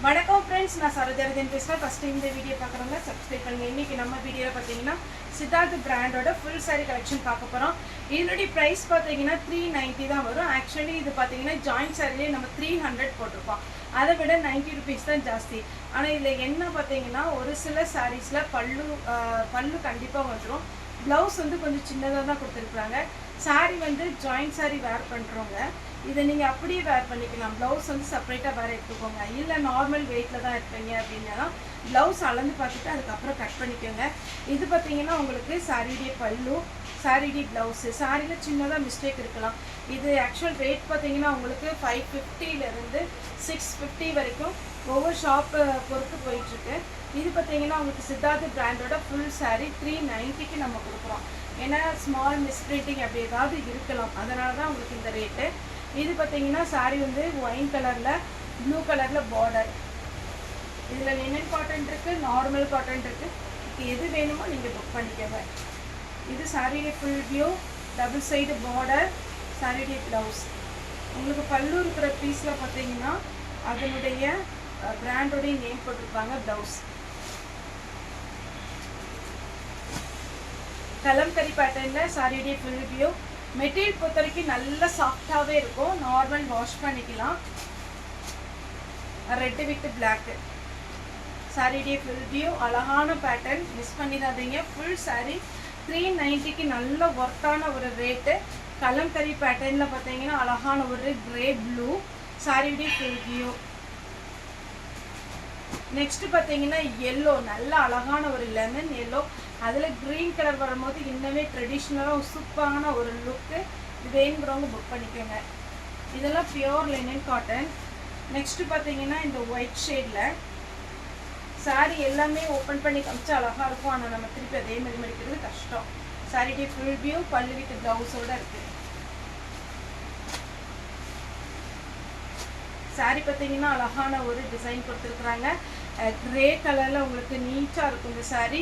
வணக்கம் ஃப்ரெண்ட்ஸ், நான் சரோஜாரதன் பேசுகிறேன். ஃபஸ்ட்டு இந்த வீடியோ பார்க்குறவங்க சப்ஸ்கிரைப் பண்ணுங்கள். இன்றைக்கி நம்ம வீடியோவில் பார்த்தீங்கன்னா சித்தார்த் பிராண்டோட ஃபுல் சாரீ கலெக்ஷன் பார்க்க போகிறோம். இதனுடைய ப்ரைஸ் பார்த்தீங்கன்னா 390 தான் வரும். ஆக்சுவலி இது பார்த்தீங்கன்னா ஜாயிண்ட் சாரிலேயே நம்ம 300 போட்டிருப்போம். அதை விட 90 ருபீஸ் தான் ஜாஸ்தி. ஆனால் இதில் என்ன பார்த்தீங்கன்னா ஒரு சில சாரீஸில் பல்லு கண்டிப்பாக வந்துடும். ப்ளவுஸ் வந்து கொஞ்சம் சின்னதாக தான் கொடுத்துருக்குறாங்க. சாரீ வந்து ஜாயிண்ட் சாரீ வேர் பண்ணுறவங்க இதை நீங்கள் அப்படியே வேர் பண்ணிக்கலாம். ப்ளவுஸ் வந்து செப்பரேட்டாக வேறு எடுத்துக்கோங்க. இல்லை நார்மல் வெயிட்டில் தான் இருப்பீங்க அப்படின்னா ப்ளவுஸ் அளந்து பார்த்துட்டு அதுக்கப்புறம் கட் பண்ணிக்கோங்க. இது பார்த்தீங்கன்னா உங்களுக்கு சாரீடைய பல்லு, சாரீடைய ப்ளவுஸு. சாரியில் சின்னதாக மிஸ்டேக் இருக்கலாம். இது ஆக்சுவல் ரேட் பார்த்தீங்கன்னா உங்களுக்கு 550 650 வரைக்கும் ஒவ்வொரு ஷாப்பு பொறுத்து போயிட்டுருக்கு. இது பார்த்தீங்கன்னா உங்களுக்கு சித்தார்த் பிராண்டோட ஃபுல் சாரீ 390க்கு நம்ம கொடுக்குறோம். ஏன்னா ஸ்மால் மிஸ்பிரிண்டிங் அப்படி ஏதாவது இருக்கலாம், அதனால தான் உங்களுக்கு இந்த ரேட்டு. இது பார்த்தீங்கன்னா சாரீ வந்து ஒயின் கலரில் ப்ளூ கலரில் பார்டர். இதில் லினன் காட்டன் இருக்குது, நார்மல் காட்டன் இருக்குது. இது எது வேணுமோ நீங்கள் புக் பண்ணிக்கோங்க. இது சாரியுடைய full view, double side border, சாரியுடைய ப்ளவுஸ். உங்களுக்கு பல்லு இருக்கிற பீஸில் பார்த்தீங்கன்னா அதனுடைய பிராண்டோடைய நேம் போட்டிருப்பாங்க. ப்ளவுஸ் கலம்கரி பேட்டர்னில் சாரியுடைய ஃபுல் வியூ. மெட்டீரியல் பொறுத்த வரைக்கும் நல்ல சாஃப்டாகவே இருக்கும். நார்மல் வாஷ் பண்ணிக்கலாம். ரெட்டு வித் பிளாக்கு சாரியுடைய ஃபுல் வியூ. அழகான பேட்டர்ன், மிஸ் பண்ணிடாதீங்க. ஃபுல் சாரீ 390க்கு நல்ல ஒர்த்தான ஒரு ரேட்டு. கலம்கரி பேட்டர்னில் பார்த்தீங்கன்னா அழகான ஒரு கிரே ப்ளூ சாரியுடைய ஃபுல் வியூ. நெக்ஸ்ட் பார்த்தீங்கன்னா எல்லோ, நல்ல அழகான ஒரு லெமன் எல்லோ. அதில் க்ரீன் கலர் வரும்போது இன்னமே ட்ரெடிஷ்னலாக சூப்பரான ஒரு லுக்கு. இது வேணுங்கிறவங்க புக் பண்ணிக்கோங்க. இதெல்லாம் பியோர் லினன் காட்டன். நெக்ஸ்ட்டு பார்த்தீங்கன்னா இந்த ஒயிட் ஷேடில் சாரீ எல்லாமே ஓப்பன் பண்ணி காமிச்சா அழகாக இருக்கும். ஆனால் நம்ம திருப்பி அதே மாதிரி மடிக்கிறது கஷ்டம். சாரியுடைய ஃபுல் வியூ, பல்லு வித் ப்ளவுஸோடு இருக்குது. சாரீ பார்த்தீங்கன்னா அழகான ஒரு டிசைன் கொடுத்துருக்குறாங்க. க்ரே கலரில் உங்களுக்கு நீட்டாக இருக்கும் இந்த சாரீ.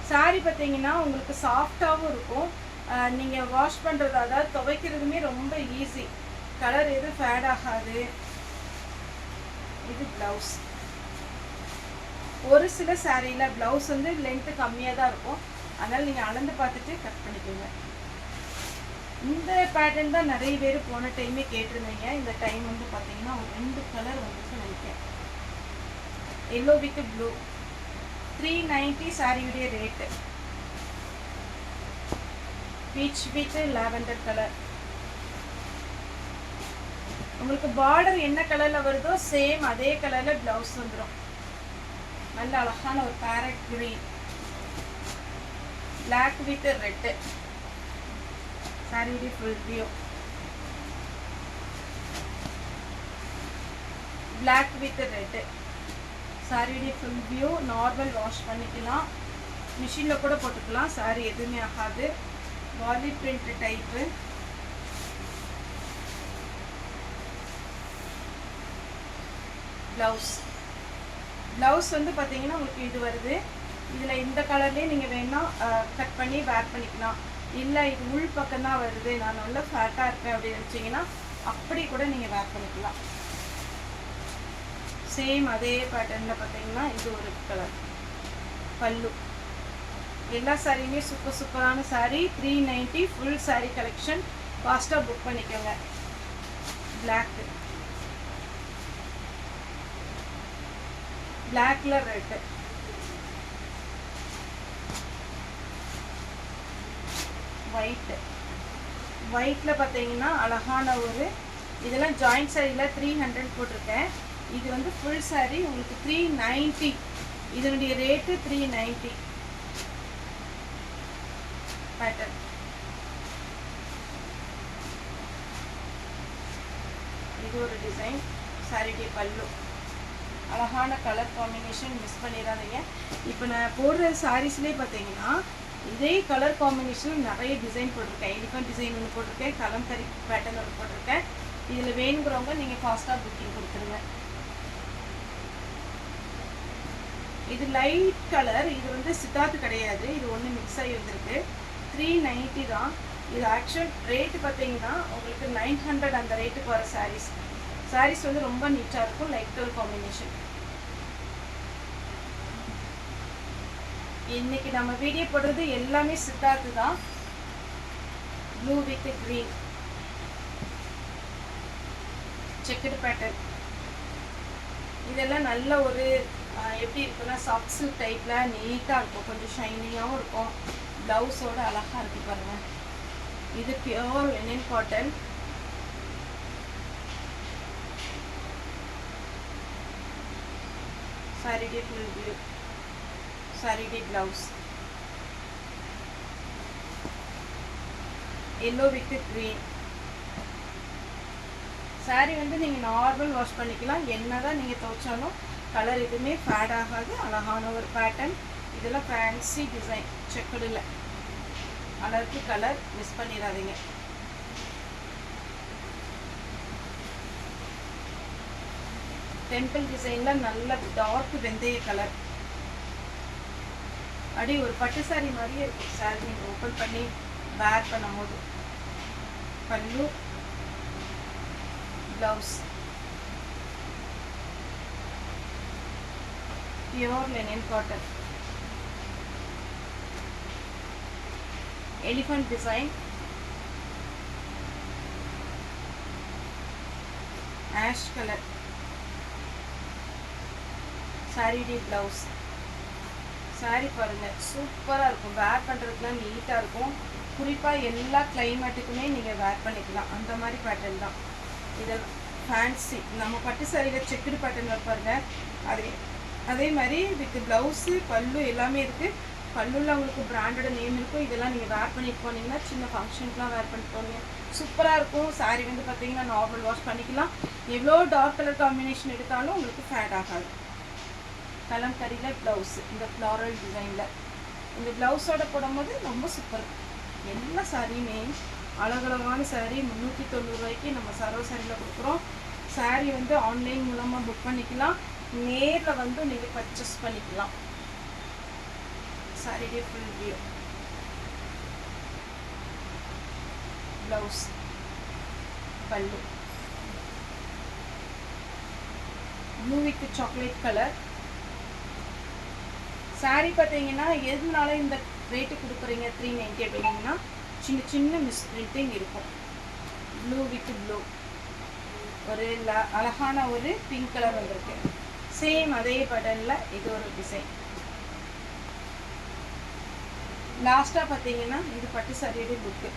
சாரீ பார்த்தீங்கன்னா உங்களுக்கு சாஃப்டாகவும் இருக்கும். நீங்கள் வாஷ் பண்ணுறது, அதாவது துவைக்கிறதுமே ரொம்ப ஈஸி. கலர் எதுவும் ஃபேட் ஆகாது. இது ப்ளவுஸ். ஒரு சில சாரியில் ப்ளவுஸ் வந்து லென்த்து கம்மியாக தான் இருக்கும். அதனால் நீங்கள் அளந்து பார்த்துட்டு கட் பண்ணிக்கோங்க. இந்த பேட்டர்ன் தான் நிறைய பேர் போன டைமே கேட்டிருந்தீங்க. இந்த டைம் வந்து பார்த்தீங்கன்னா ஒரு 2 கலர் வந்துட்டு நினைக்கிறேன். எல்லோ வித் ப்ளூ 390 சாரியுடைய rate. Beach with lavender colour. உங்களுக்கு பார்டர் என்ன கலரில் வருதோ சேம் அதே கலரில் ப்ளவுஸ் வந்துடும். நல்ல அழகான ஒரு parrot green, black with red சாரியுடைய full view. Black with red சாரியுடைய ஃபுல் வியூ. நார்மல் வாஷ் பண்ணிக்கலாம், மிஷினில் கூட போட்டுக்கலாம். சாரி எதுவுமே ஆகாது. Poly print type. ப்ளவுஸ் வந்து பார்த்தீங்கன்னா உங்களுக்கு இது வருது. இதில் இந்த கலர்லேயே நீங்கள் வேணால் கட் பண்ணி வேர் பண்ணிக்கலாம். இல்லை இது உள் பக்கம்தான் வருது, நான் நல்லா ஃபேட்டாக இருக்கேன் அப்படின்னு நினச்சிங்கன்னா அப்படி கூட நீங்கள் வேர் பண்ணிக்கலாம். சேம் அதே பேட்டர்னில் பார்த்தீங்கன்னா இது ஒரு கலர் பல்லு. எல்லா சாரியுமே சூப்பரான சாரீ. 390 full sari collection. ஃபாஸ்ட்டாக புக் பண்ணிக்கோங்க. பிளாக்ல ரெட்டு, ஒயிட்டில் பார்த்தீங்கன்னா அழகான ஒரு, இதெல்லாம் ஜாயிண்ட் சாரியில் 300 போட்டிருக்கேன். இது வந்து ஃபுல் சாரீ உங்களுக்கு 390. இதனுடைய ரேட்டு 390. பேட்டர்ன் இது ஒரு டிசைன். சாரியுடைய பல்லு அழகான கலர் காம்பினேஷன், மிஸ் பண்ணிடாதீங்க. இப்போ நான் போடுற சாரீஸ்லேயே பார்த்தீங்கன்னா இதே கலர் காம்பினேஷன் நிறைய டிசைன் போட்டிருக்கேன். எலிஃபண்ட் டிசைன் ஒன்று போட்டிருக்கேன், கலம்கரி பேட்டர்ன் ஒன்று போட்டிருக்கேன். இதில் வேணுங்கிறவங்க நீங்கள் ஃபாஸ்ட்டாக புக்கிங் கொடுத்துருங்க. இது லைட் கலர். இது வந்து சித்தார்த் கிடையாது, இது ஒன்று மிக்ஸ் ஆகி வந்திருக்கு. 390 தான். இது ஆக்சுவல் ரேட்டு பார்த்தீங்கன்னா உங்களுக்கு 900 அந்த ரேட்டுக்கு வர சாரீஸ் வந்து ரொம்ப நீட்டாக இருக்கும். Light colour combination. இன்னைக்கு நம்ம வீடியோ போடுறது எல்லாமே சித்தார்த்து தான். Blue with green checked pattern. இதெல்லாம் நல்ல ஒரு எப்படி இருக்குன்னா சாஃப்ட் சில்க் டைப்பில் நீட்டாக இருக்கும், கொஞ்சம் ஷைனிங்காகவும் இருக்கும். ப்ளவுஸோடு அழகாக இருக்குது பாருங்கள். இது pure linen cotton. saree day full view, saree day blouse, yellow with green. saree வந்து நீங்கள் நார்மல் வாஷ் பண்ணிக்கலாம், என்னதான் நீங்கள் துவைச்சாலும் கலர் எதுவுமே ஃபேட் ஆகாது. அழகான ஒரு பேட்டர்ன். இதெல்லாம் ஃபேன்சி டிசைன், செக்குடில் அழகு கலர், மிஸ் பண்ணிடாதீங்க. டெம்பிள் டிசைனில் நல்ல டார்க் வெந்தய கலர். அப்படி ஒரு பட்டு சாரி மாதிரியே இருக்கும் சாரி நீங்கள் ஓப்பன் பண்ணி வேர் பண்ணும்போது. பல்லு, blouse, pure linen cotton. Elephant design, ash colour. Sari டே ப்ளவுஸ். சாரி பாருங்கள் சூப்பராக இருக்கும், வேர் பண்ணுறதுக்குலாம் நீட்டாக இருக்கும். குறிப்பாக எல்லா கிளைமேட்டுக்குமே நீங்கள் வேர் பண்ணிக்கலாம், அந்த மாதிரி பேட்டர்ன் தான். இதெல்லாம் ஃபேன்சி. நம்ம பட்டு சாரியில் செக்குடு பேட்டர்ன் வைப்பாருங்க, அதே மாதிரி வித் ப்ளவுஸு பல்லு எல்லாமே இருக்குது. பல்லுவில் உங்களுக்கு பிராண்டோட நேம் இருக்கும். இதெல்லாம் நீங்கள் வேர் பண்ணிட்டு போனீங்கன்னா சின்ன ஃபங்க்ஷனுக்குலாம் வேர் பண்ணிட்டு போனீங்க சூப்பராக இருக்கும். சாரி வந்து பார்த்தீங்கன்னா நார்மல் வாஷ் பண்ணிக்கலாம். எவ்வளோ டார்க் கலர் காம்பினேஷன் எடுத்தாலும் உங்களுக்கு ஃபேட் ஆகாது. கலம்கரியில் ப்ளவுஸ், இந்த ஃப்ளாரல் டிசைனில் இந்த ப்ளவுஸோட போடும்போது ரொம்ப சூப்பர். எல்லா சாரியுமே அழகழகான சாரீ. 390 ரூபாய்க்கு நம்ம சரவ சாரியில் கொடுக்குறோம். சாரீ வந்து ஆன்லைன் மூலமாக புக் பண்ணிக்கலாம், நேரில் வந்து நீங்கள் பர்ச்சேஸ் பண்ணிக்கலாம். சாரீ டே ஃபுல் வியூ, ப்ளவுஸ், பல்லு, blue with chocolate colour. Sari பார்த்தீங்கன்னா எதுனால இந்த ரேட்டு கொடுக்குறீங்க 390 அப்படின்னா சின்ன சின்ன மிஸ் பிரிண்டிங் இருக்கும். ப்ளூ வித் ப்ளூ, ஒரு அழகான ஒரு பிங்க் கலர் வந்திருக்கு. சேம் அதே பட்டனில் இது ஒரு டிசைன். லாஸ்ட்டாக பார்த்தீங்கன்னா இது பட்டு சாரியோட புக்கு.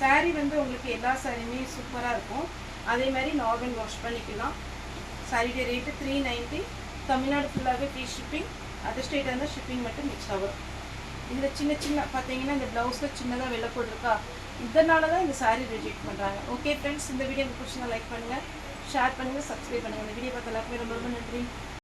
சாரீ வந்து உங்களுக்கு எல்லா சாரியுமே சூப்பராக இருக்கும். அதே மாதிரி நார்மல் வாஷ் பண்ணிக்கலாம். சாரியோட ரேட்டு 390. தமிழ்நாடு ஃபுல்லாகவே ஃப்ரீ ஷிப்பிங். அதர் ஸ்டேட்டாக இருந்தால் ஷிப்பிங் மட்டும் மிக்ஸ் ஆகும். இதில் சின்ன சின்ன பார்த்தீங்கன்னா இந்த ப்ளவுஸில் சின்னதாக வெள்ளை போட்டிருக்கா, இதனால தான் இந்த சாரீ ரிஜெக்ட் பண்ணுறாங்க. ஓகே ஃப்ரெண்ட்ஸ், இந்த வீடியோ உங்களுக்கு பிடிச்சிருந்தா லைக் பண்ணுங்கள், ஷேர் பண்ணுங்கள், சப்ஸ்கிரைப் பண்ணுங்கள். இந்த வீடியோ பார்த்த எல்லாருக்குமே ரொம்ப ரொம்ப நன்றி.